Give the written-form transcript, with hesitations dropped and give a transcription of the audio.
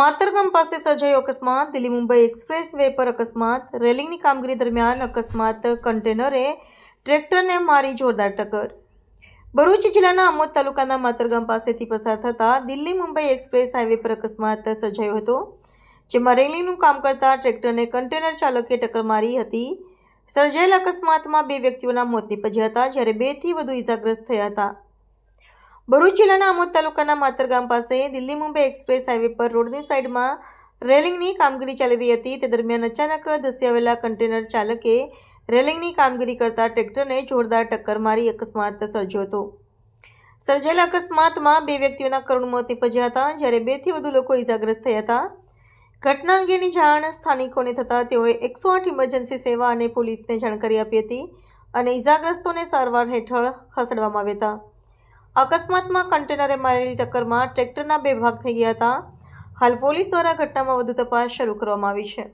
માતરગામ પાસે સર્જાયો અકસ્માત. દિલ્હી મુંબઈ એક્સપ્રેસ વે પર અકસ્માત. રેલિંગની કામગીરી દરમિયાન અકસ્માત. કન્ટેનરે ટ્રેક્ટરને મારી જોરદાર ટક્કર. ભરૂચ જિલ્લાના આમોદ તાલુકાના માતરગામ પાસેથી પસાર થતા દિલ્હી મુંબઈ એક્સપ્રેસ હાઈવે પર અકસ્માત સર્જાયો હતો, જેમાં રેલિંગનું કામ કરતા ટ્રેક્ટરને કન્ટેનર ચાલકે ટક્કર મારી હતી. સર્જાયેલા અકસ્માતમાં 2 વ્યક્તિઓના મોત નીપજ્યા હતા, જ્યારે 2 થી વધુ ઇજાગ્રસ્ત થયા હતા. ભરૂચ જિલ્લાના આમોદ તાલુકાના માતરગામ પાસે દિલ્હી મુંબઈ એક્સપ્રેસ હાઈવે પર રોડની સાઈડમાં રેલિંગની કામગીરી ચાલી રહી હતી. તે દરમિયાન અચાનક ધસી આવેલા કન્ટેનર ચાલકે રેલિંગની કામગીરી કરતા ટ્રેક્ટરને જોરદાર ટક્કર મારી અકસ્માત સર્જ્યો હતો. સર્જાયેલા અકસ્માતમાં 2 વ્યક્તિઓના કરુણ મોત નીપજ્યા હતા, જ્યારે 2 થી વધુ લોકો ઇજાગ્રસ્ત થયા હતા. ઘટના અંગેની જાણ સ્થાનિકોને થતાં તેઓએ 108 ઇમરજન્સી સેવા અને પોલીસને જાણકારી આપી હતી અને ઇજાગ્રસ્તોને સારવાર હેઠળ ખસેડવામાં આવ્યા હતા. અકસ્માતમાં કન્ટેનરે મારેલી ટક્કરમાં ટ્રેક્ટરના 2 ભાગ થઈ ગયા હતા. હાલ પોલીસ દ્વારા ઘટનામાં વધુ તપાસ શરૂ કરવામાં આવી છે.